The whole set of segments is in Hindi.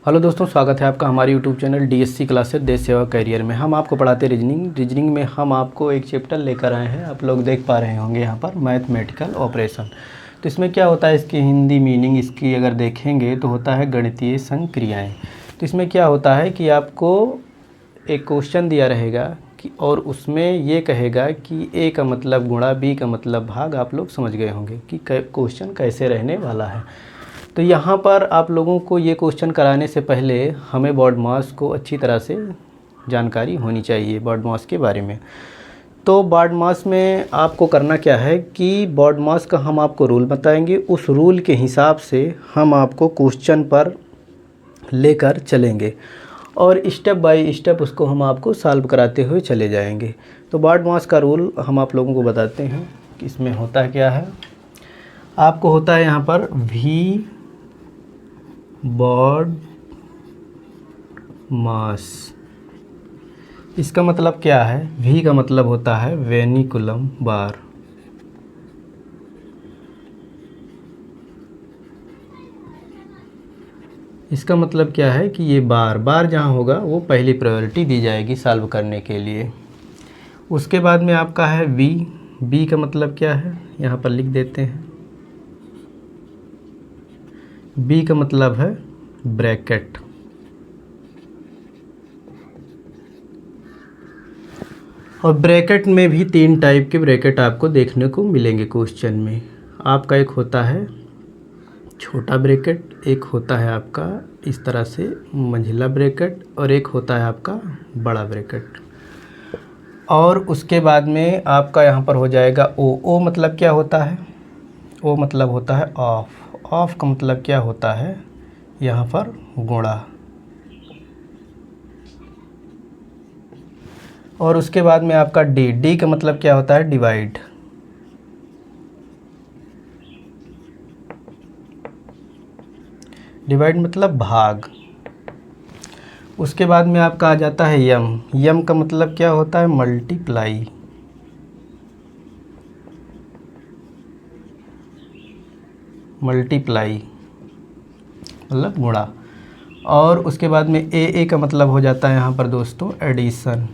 हेलो दोस्तों, स्वागत है आपका हमारे यूट्यूब चैनल डीएससी क्लासेस देश सेवा कैरियर में। हम आपको पढ़ाते हैं रीजनिंग में हम आपको एक चैप्टर लेकर आए हैं। आप लोग देख पा रहे होंगे यहाँ पर मैथमेटिकल ऑपरेशन। तो इसमें क्या होता है, इसकी हिंदी मीनिंग इसकी अगर देखेंगे तो होता है गणितीय संक्रियाएँ। तो इसमें क्या होता है कि आपको एक क्वेश्चन दिया रहेगा कि और उसमें ये कहेगा कि ए का मतलब गुणा, बी का मतलब भाग। आप लोग समझ गए होंगे कि क्वेश्चन कैसे रहने वाला है। तो यहाँ पर आप लोगों को ये क्वेश्चन कराने से पहले हमें बॉड मास को अच्छी तरह से जानकारी होनी चाहिए बॉड मास के बारे में। तो बॉड मास में आपको करना क्या है कि बॉड मास का हम आपको रूल बताएंगे, उस रूल के हिसाब से हम आपको क्वेश्चन पर लेकर चलेंगे और स्टेप बाय स्टेप उसको हम आपको सॉल्व कराते हुए चले जाएंगे। तो बॉड मास का रूल हम आप लोगों को बताते हैं कि इसमें होता क्या है। आपको होता है यहाँ पर V बॉड मास। इसका मतलब क्या है, V का मतलब होता है वेनिकुलम बार। इसका मतलब क्या है कि ये बार जहाँ होगा वो पहली प्रायोरिटी दी जाएगी सॉल्व करने के लिए। उसके बाद में आपका है B का मतलब क्या है, यहाँ पर लिख देते हैं। B का मतलब है ब्रैकेट। और ब्रैकेट में भी 3 टाइप के ब्रैकेट आपको देखने को मिलेंगे क्वेश्चन में। आपका एक होता है छोटा ब्रैकेट, एक होता है आपका इस तरह से मंझला ब्रैकेट, और एक होता है आपका बड़ा ब्रैकेट। और उसके बाद में आपका यहाँ पर हो जाएगा O मतलब क्या होता है, O मतलब होता है ऑफ। ऑफ का मतलब क्या होता है, यहाँ पर गुणा। और उसके बाद में आपका डी का मतलब क्या होता है, डिवाइड। डिवाइड मतलब भाग। उसके बाद में आपका आ जाता है यम का मतलब क्या होता है, मल्टीप्लाई। मतलब गुणा। और उसके बाद में ए का मतलब हो जाता है यहाँ पर दोस्तों एडिशन।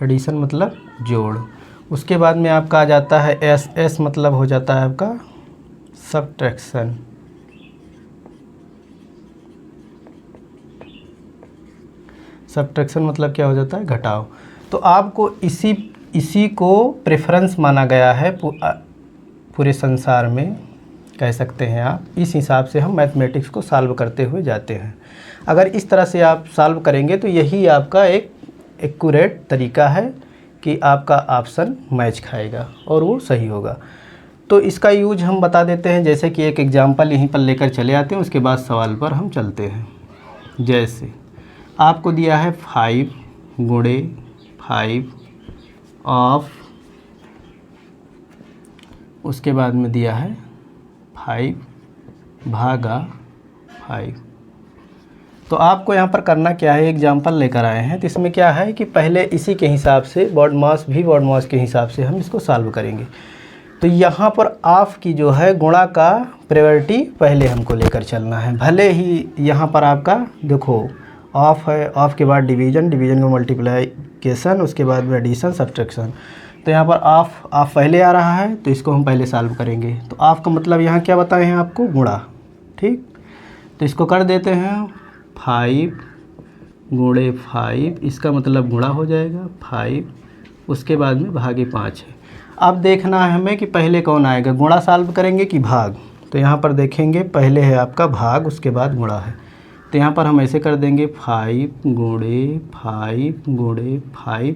एडिशन मतलब जोड़। उसके बाद में आपका आ जाता है एस मतलब हो जाता है आपका सबट्रैक्शन। सबट्रैक्शन मतलब क्या हो जाता है, घटाव। तो आपको इसी को प्रेफरेंस माना गया है पूरे संसार में, कह सकते हैं आप। इस हिसाब से हम मैथमेटिक्स को सॉल्व करते हुए जाते हैं। अगर इस तरह से आप सॉल्व करेंगे तो यही आपका एक एक्यूरेट तरीका है कि आपका ऑप्शन मैच खाएगा और वो सही होगा। तो इसका यूज हम बता देते हैं, जैसे कि एक एग्जांपल यहीं पर लेकर चले आते हैं, उसके बाद सवाल पर हम चलते हैं। जैसे आपको दिया है 5 गुणे 5 ऑफ, उसके बाद में दिया है 5 भागा 5। तो आपको यहाँ पर करना क्या है, एग्जांपल लेकर आए हैं। तो इसमें क्या है कि पहले इसी के हिसाब से बॉड मास के हिसाब से हम इसको सॉल्व करेंगे। तो यहाँ पर ऑफ की जो है गुणा का प्रायोरिटी पहले हमको लेकर चलना है। भले ही यहाँ पर आपका देखो ऑफ है, ऑफ के बाद डिवीज़न का मल्टीप्लिकेशन, उसके बाद में एडिशन, सब्ट्रैक्शन। तो यहाँ पर ऑफ पहले आ रहा है तो इसको हम पहले सॉल्व करेंगे। तो ऑफ का मतलब यहाँ क्या बताए हैं आपको, गुणा। ठीक, तो इसको कर देते हैं 5 गुणे 5, इसका मतलब गुणा हो जाएगा 5, उसके बाद में भागे 5 है। अब देखना है हमें कि पहले कौन आएगा, गुणा सॉल्व करेंगे कि भाग। तो यहाँ पर देखेंगे पहले है आपका भाग, उसके बाद गुणा है। तो यहाँ पर हम ऐसे कर देंगे 5 गुणे 5,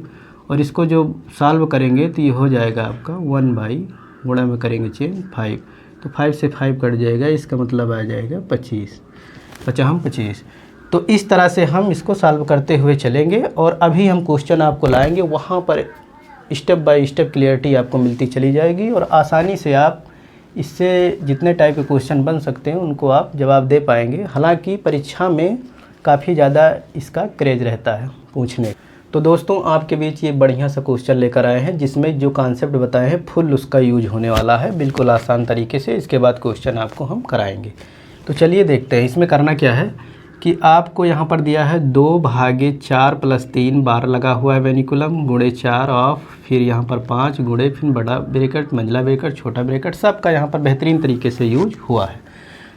और इसको जो सॉल्व करेंगे तो ये हो जाएगा आपका 1 गुणा में करेंगे चेंज 5। तो 5 से 5 कट जाएगा, इसका मतलब आ जाएगा 25। 25। तो इस तरह से हम इसको सॉल्व करते हुए चलेंगे और अभी हम क्वेश्चन आपको लाएंगे, वहाँ पर स्टेप बाय स्टेप क्लियरिटी आपको मिलती चली जाएगी और आसानी से आप इससे जितने टाइप के क्वेश्चन बन सकते हैं उनको आप जवाब दे पाएंगे। हालांकि परीक्षा में काफ़ी ज़्यादा इसका क्रेज रहता है पूछने। तो दोस्तों आपके बीच ये बढ़िया सा क्वेश्चन लेकर आए हैं जिसमें जो कॉन्सेप्ट बताए हैं फुल उसका यूज होने वाला है, बिल्कुल आसान तरीके से। इसके बाद क्वेश्चन आपको हम कराएंगे। तो चलिए देखते हैं इसमें करना क्या है कि आपको यहाँ पर दिया है 2/4 + 3 बार लगा हुआ है वेनिकुलम गुणे 4 ऑफ, फिर यहाँ पर 5 गुणे, फिर बड़ा ब्रैकेट, मंझला ब्रैकेट, छोटा ब्रैकेट, सबका यहाँ पर बेहतरीन तरीके से यूज हुआ है।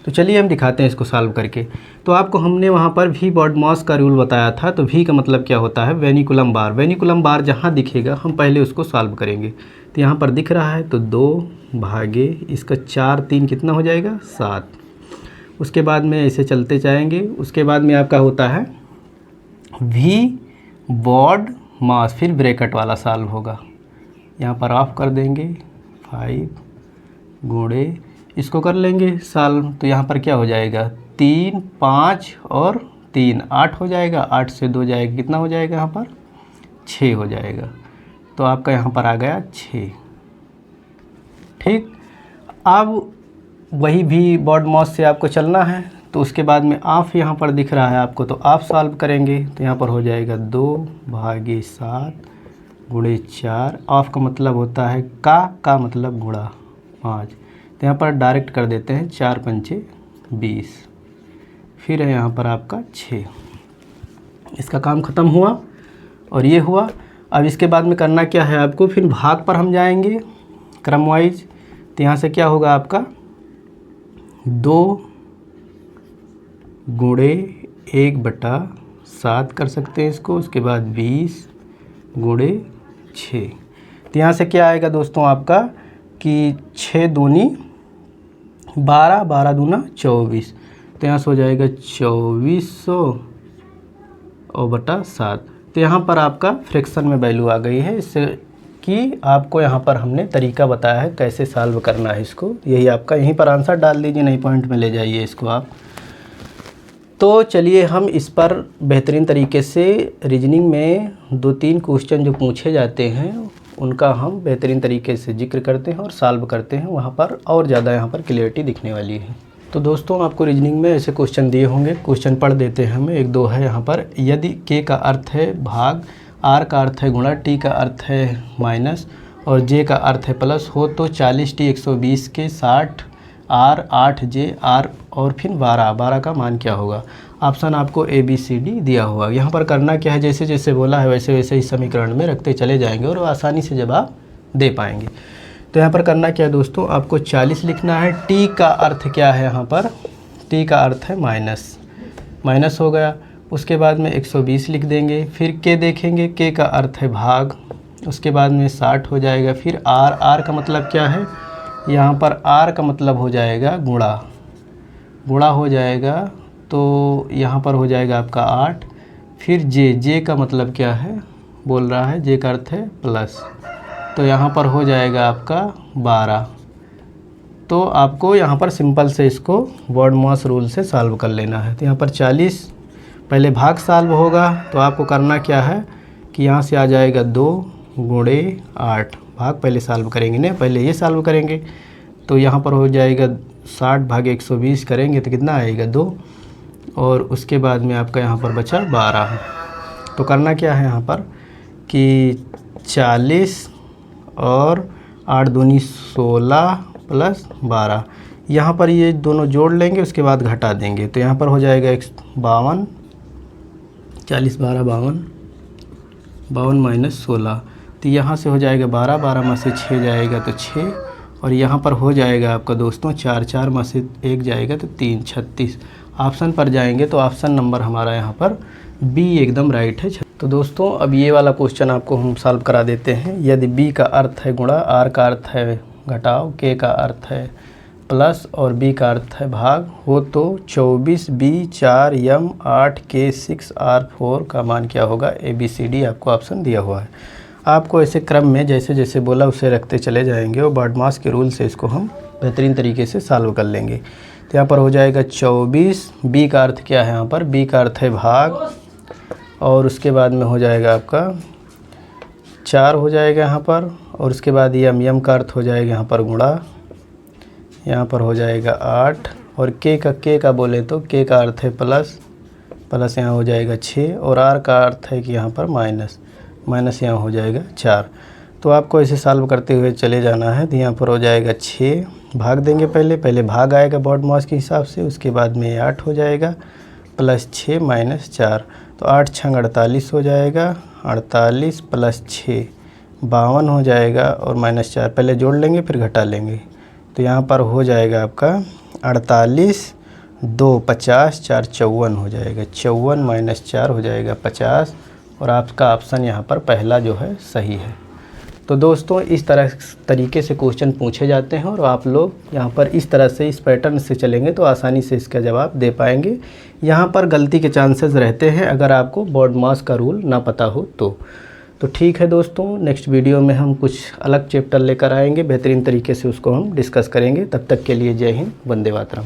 तो चलिए हम दिखाते हैं इसको सॉल्व करके। तो आपको हमने वहाँ पर भी बॉडमॉस का रूल बताया था। तो भी का मतलब क्या होता है, वेनिकुलम बार। वेनिकुलम बार जहाँ दिखेगा हम पहले उसको सॉल्व करेंगे। तो यहाँ पर दिख रहा है तो 2 भागे इसका 4 3 कितना हो जाएगा 7। उसके बाद में ऐसे चलते जाएंगे। उसके बाद में आपका होता है वी बॉड मास, फिर ब्रैकेट वाला सॉल्व होगा। यहाँ पर ऑफ कर देंगे 5 गुणे इसको कर लेंगे सॉल्व। तो यहाँ पर क्या हो जाएगा 3 5 और 3 8 हो जाएगा, 8 से 2 जाएगा, कितना हो जाएगा यहाँ पर 6 हो जाएगा। तो आपका यहाँ पर आ गया 6। ठीक, अब वही भी बॉडमॉस से आपको चलना है। तो उसके बाद में ऑफ यहाँ पर दिख रहा है आपको, तो ऑफ सॉल्व करेंगे। तो यहाँ पर हो जाएगा 2/7 गुणे 4। ऑफ का मतलब होता है का मतलब गुणा 5। तो यहाँ पर डायरेक्ट कर देते हैं 4 पंचे 20, फिर है यहाँ पर आपका 6। इसका काम ख़त्म हुआ और ये हुआ। अब इसके बाद में करना क्या है आपको, फिर भाग पर हम जाएंगे क्रम वाइज। तो यहाँ से क्या होगा आपका 2 गुणे 1/7 कर सकते हैं इसको। उसके बाद 20 गुणे 6। तो यहाँ से क्या आएगा दोस्तों आपका कि 6 दूनी 12, 12 दूना 24। तो यहाँ से हो जाएगा 2400 और बटा 7। तो यहाँ पर आपका फ्रैक्शन में वैल्यू आ गई है, इससे कि आपको यहाँ पर हमने तरीका बताया है कैसे सॉल्व करना है इसको। यही आपका, यहीं पर आंसर डाल दीजिए, नहीं पॉइंट में ले जाइए इसको आप। तो चलिए हम इस पर बेहतरीन तरीके से रीजनिंग में 2-3 क्वेश्चन जो पूछे जाते हैं उनका हम बेहतरीन तरीके से जिक्र करते हैं और सॉल्व करते हैं। वहाँ पर और ज़्यादा यहाँ पर क्लियरिटी दिखने वाली है। तो दोस्तों आपको रीजनिंग में ऐसे क्वेश्चन दिए होंगे, क्वेश्चन पढ़ देते हैं हमें। 1-2 है यहाँ पर। यदि के का अर्थ है भाग, आर का अर्थ है गुणा, टी का अर्थ है माइनस और जे का अर्थ है प्लस हो तो 40t 120 के 60 आर 8 जे आर और फिर 12 का मान क्या होगा। ऑप्शन आपको ABCD दिया हुआ। यहाँ पर करना क्या है, जैसे जैसे बोला है वैसे वैसे इस समीकरण में रखते चले जाएंगे और आसानी से जवाब दे पाएंगे। तो यहाँ पर करना क्या है दोस्तों, आपको 40 लिखना है। टी का अर्थ क्या है, यहाँ पर टी का अर्थ है माइनस हो गया। उसके बाद में 120 लिख देंगे। फिर के देखेंगे, के का अर्थ है भाग, उसके बाद में 60 हो जाएगा। फिर आर का मतलब क्या है, यहाँ पर आर का मतलब हो जाएगा गुणा हो जाएगा। तो यहाँ पर हो जाएगा आपका 8। फिर जे का मतलब क्या है, बोल रहा है जे का अर्थ है प्लस, तो यहाँ पर हो जाएगा आपका 12। तो आपको यहाँ पर सिंपल से इसको बॉडमॉस रूल से सॉल्व कर लेना है। तो यहाँ पर 40 पहले भाग सॉल्व होगा। तो आपको करना क्या है कि यहाँ से आ जाएगा 2 गुणे 8। भाग पहले सॉल्व करेंगे, नहीं पहले ये सॉल्व करेंगे। तो यहाँ पर हो जाएगा 60 भागे 120 करेंगे तो कितना आएगा 2, और उसके बाद में आपका यहाँ पर बचा 12। तो करना क्या है यहाँ पर कि 40 और 8 दूनी 16 प्लस 12, यहाँ पर ये दोनों जोड़ लेंगे, उसके बाद घटा देंगे। तो यहाँ पर हो जाएगा 52, 40 12 52, 52 माइनस 16। तो यहाँ से हो जाएगा 12, 12 में से 6 जाएगा तो 6, और यहाँ पर हो जाएगा आपका दोस्तों 4, 4 में से 1 जाएगा तो 3, 36। ऑप्शन पर जाएंगे तो ऑप्शन नंबर हमारा यहाँ पर बी एकदम राइट है। तो दोस्तों अब ये वाला क्वेश्चन आपको हम सॉल्व करा देते हैं। यदि बी का अर्थ है गुणा, आर का अर्थ है घटाव, के का अर्थ है प्लस और बी का अर्थ है भाग हो तो 24b 4m 8k 6r4 का मान क्या होगा। ABCD आपको ऑप्शन दिया हुआ है। आपको ऐसे क्रम में जैसे जैसे बोला उसे रखते चले जाएंगे और बॉडमॉस के रूल से इसको हम बेहतरीन तरीके से सॉल्व कर लेंगे। तो यहाँ पर हो जाएगा 24, बी का अर्थ क्या है, यहाँ पर बी का अर्थ है भाग, और उसके बाद में हो जाएगा आपका 4 हो जाएगा यहाँ पर, और उसके बाद यम का अर्थ हो जाएगा यहाँ पर गुणा, यहाँ पर हो जाएगा 8, और के का बोले तो के का अर्थ है प्लस, यहाँ हो जाएगा 6, और आर का अर्थ है कि यहाँ पर माइनस। माइनस यहाँ हो जाएगा 4। तो आपको ऐसे सॉल्व करते हुए चले जाना है। तो यहाँ पर हो जाएगा 6, भाग देंगे पहले भाग आएगा बॉड मास के हिसाब से, उसके बाद में 8 हो जाएगा प्लस 6 माइनस 4। तो 8 छंग 48 हो जाएगा, 48 प्लस 6 52 हो जाएगा, और माइनस 4 पहले जोड़ लेंगे फिर घटा लेंगे। तो यहाँ पर हो जाएगा आपका 48 2 50 4 54 हो जाएगा, 54 माइनस 4 हो जाएगा 50, और आपका ऑप्शन यहाँ पर पहला जो है सही है। तो दोस्तों इस तरीके से क्वेश्चन पूछे जाते हैं, और आप लोग यहाँ पर इस तरह से इस पैटर्न से चलेंगे तो आसानी से इसका जवाब दे पाएंगे। यहाँ पर गलती के चांसेस रहते हैं अगर आपको बॉड मास का रूल ना पता हो तो ठीक है दोस्तों, नेक्स्ट वीडियो में हम कुछ अलग चैप्टर लेकर आएंगे, बेहतरीन तरीके से उसको हम डिस्कस करेंगे। तब तक के लिए जय हिंद, वंदे मातरम।